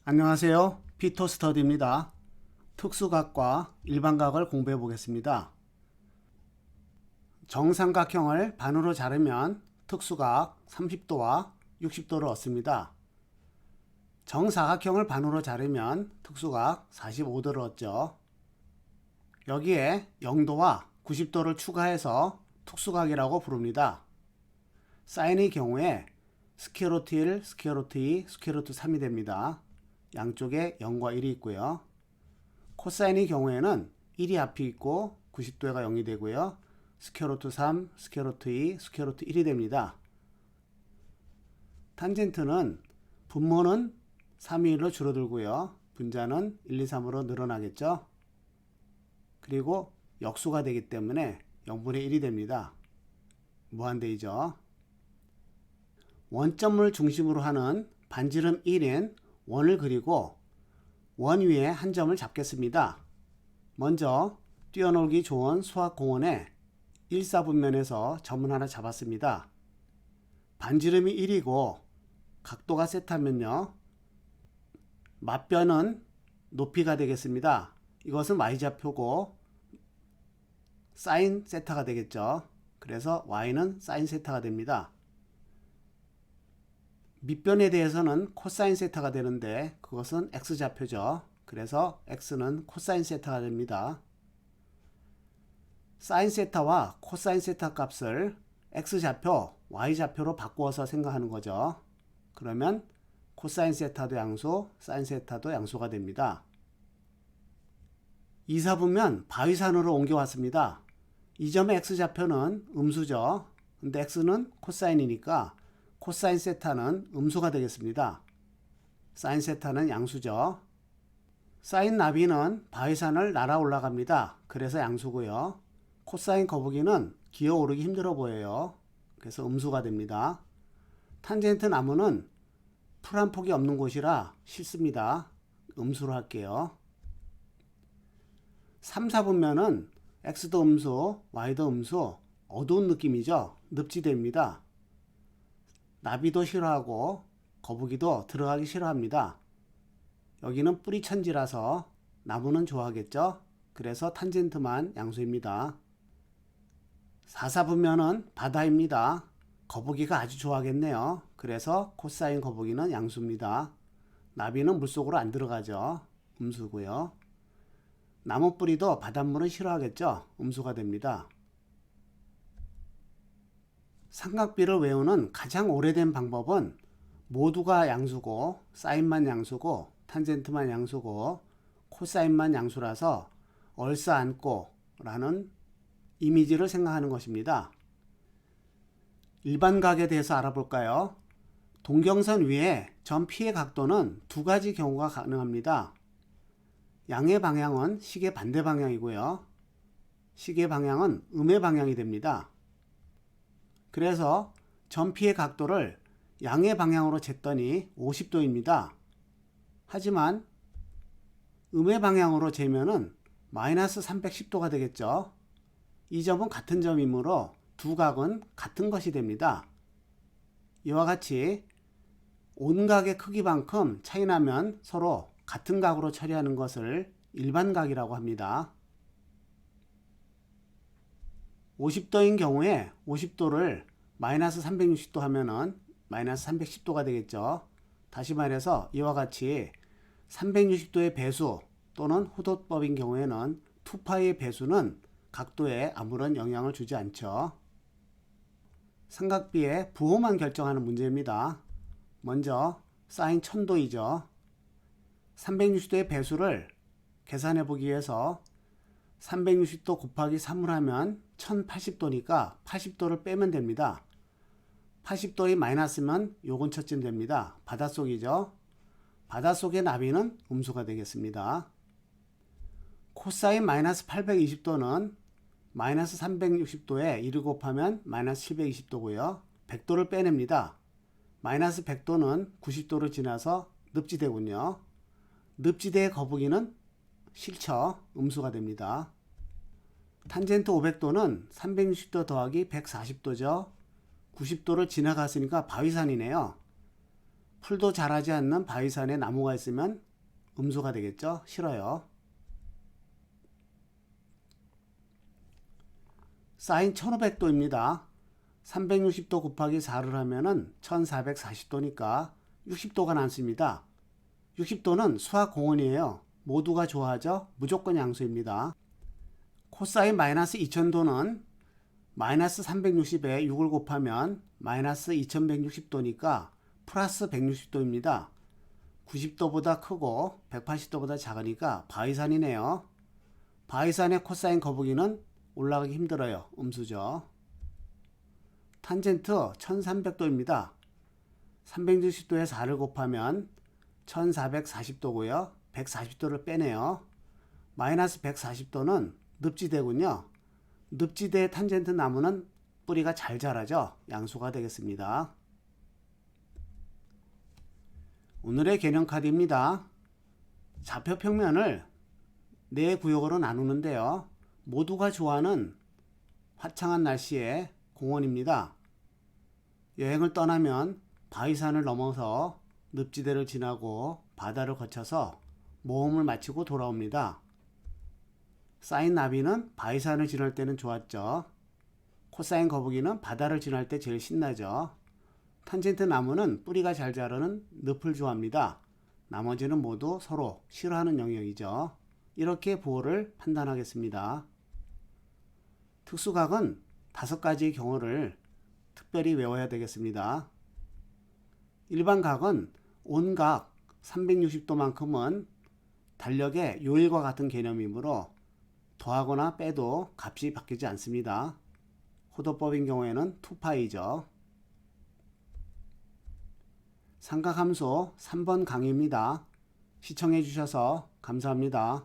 안녕하세요. 피터스터디입니다. 특수각과 일반각을 공부해 보겠습니다. 정삼각형을 반으로 자르면 특수각 30도와 60도를 얻습니다. 정사각형을 반으로 자르면 특수각 45도를 얻죠. 여기에 0도와 90도를 추가해서 특수각이라고 부릅니다. 사인의 경우에 스퀘어루트 1, 스퀘어루트 2, 스퀘어루트 3이 됩니다. 양쪽에 0과 1이 있고요. 코사인의 경우에는 1이 앞이 있고 90도가 0이 되고요. 스퀘어루트 3, 스퀘어루트 2, 스퀘어루트 1이 됩니다. 탄젠트는 분모는 3이 1로 줄어들고요. 분자는 1, 2, 3으로 늘어나겠죠. 그리고 역수가 되기 때문에 0분의 1이 됩니다. 무한대이죠. 원점을 중심으로 하는 반지름 1인 원을 그리고 원 위에 한 점을 잡겠습니다. 먼저 뛰어놀기 좋은 수학공원에 1사분면에서 점을 하나 잡았습니다. 반지름이 1이고 각도가 세타면요. 맞변은 높이가 되겠습니다. 이것은 y좌표고 사인 세타가 되겠죠. 그래서 y는 사인 세타가 됩니다. 밑변에 대해서는 코사인 세타가 되는데 그것은 x좌표죠. 그래서 x는 코사인 세타가 됩니다. 사인 세타와 코사인 세타 값을 x좌표, y좌표로 바꾸어서 생각하는 거죠. 그러면 코사인 세타도 양수, 사인 세타도 양수가 됩니다. 이사분면 바위산으로 옮겨왔습니다. 이 점의 x좌표는 음수죠. 근데 x는 코사인이니까 코사인 세타는 음수가 되겠습니다. 사인 세타는 양수죠. 사인 나비는 바위산을 날아 올라갑니다. 그래서 양수고요. 코사인 거북이는 기어오르기 힘들어 보여요. 그래서 음수가 됩니다. 탄젠트 나무는 풀 한 폭이 없는 곳이라 싫습니다. 음수로 할게요. 3, 4분면은 x도 음수, y도 음수, 어두운 느낌이죠. 늪지대입니다. 나비도 싫어하고 거북이도 들어가기 싫어합니다. 여기는 뿌리천지라서 나무는 좋아하겠죠. 그래서 탄젠트만 양수입니다. 4, 4분면은 바다입니다. 거북이가 아주 좋아하겠네요. 그래서 코사인 거북이는 양수입니다. 나비는 물속으로 안 들어가죠. 음수고요. 나무 뿌리도 바닷물은 싫어하겠죠. 음수가 됩니다. 삼각비를 외우는 가장 오래된 방법은 모두가 양수고 사인만 양수고 탄젠트만 양수고 코사인만 양수라서 얼싸안고 라는 이미지를 생각하는 것입니다. 일반각에 대해서 알아볼까요? 동경선 위에 점 P의 각도는 두 가지 경우가 가능합니다. 양의 방향은 시계 반대 방향이고요. 시계 방향은 음의 방향이 됩니다. 그래서 점 P의 각도를 양의 방향으로 쟀더니 50도입니다. 하지만 음의 방향으로 재면은 마이너스 310도가 되겠죠. 이 점은 같은 점이므로 두 각은 같은 것이 됩니다. 이와 같이 온각의 크기만큼 차이나면 서로 같은 각으로 처리하는 것을 일반각이라고 합니다. 50도인 경우에 50도를 마이너스 360도 하면은 마이너스 310도가 되겠죠. 다시 말해서 이와 같이 360도의 배수 또는 후도법인 경우에는 2파이의 배수는 각도에 아무런 영향을 주지 않죠. 삼각비의 부호만 결정하는 문제입니다. 먼저 사인 1000도이죠. 360도의 배수를 계산해 보기 위해서 360도 곱하기 3을 하면 1080도니까 80도를 빼면 됩니다. 80도의 마이너스면 요 근처쯤 됩니다. 바닷속이죠. 바닷속의 나비는 음수가 되겠습니다. 코사인 마이너스 820도는 마이너스 360도에 1을 곱하면 마이너스 720도고요. 100도를 빼냅니다. 마이너스 100도는 90도를 지나서 늪지대군요. 늪지대의 거북이는 싫죠. 음수가 됩니다. 탄젠트 500도는 360도 더하기 140도죠. 90도를 지나갔으니까 바위산이네요. 풀도 자라지 않는 바위산에 나무가 있으면 음수가 되겠죠? 싫어요. 사인 1500도입니다. 360도 곱하기 4를 하면은 1440도니까 60도가 남습니다. 60도는 수학 공원이에요. 모두가 좋아하죠? 무조건 양수입니다. 코사인 마이너스 2000도는 마이너스 360에 6을 곱하면 마이너스 2160도니까 플러스 160도입니다. 90도보다 크고 180도보다 작으니까 바위산이네요. 바위산의 코사인 거북이는 올라가기 힘들어요. 음수죠. 탄젠트 1300도입니다. 360도에 4를 곱하면 1440도고요. 140도를 빼네요. 마이너스 140도는 늪지대군요. 늪지대의 탄젠트 나무는 뿌리가 잘 자라죠. 양수가 되겠습니다. 오늘의 개념 카드입니다. 좌표 평면을 4구역으로 나누는데요. 모두가 좋아하는 화창한 날씨의 공원입니다. 여행을 떠나면 바위산을 넘어서 늪지대를 지나고 바다를 거쳐서 모험을 마치고 돌아옵니다. 사인 나비는 바위산을 지날 때는 좋았죠. 코사인 거북이는 바다를 지날 때 제일 신나죠. 탄젠트 나무는 뿌리가 잘 자라는 늪을 좋아합니다. 나머지는 모두 서로 싫어하는 영역이죠. 이렇게 부호를 판단하겠습니다. 특수각은 5가지의 경우를 특별히 외워야 되겠습니다. 일반각은 온각 360도만큼은 달력의 요일과 같은 개념이므로 더하거나 빼도 값이 바뀌지 않습니다. 호도법인 경우에는 2파이죠. 삼각함수 3번 강의입니다. 시청해 주셔서 감사합니다.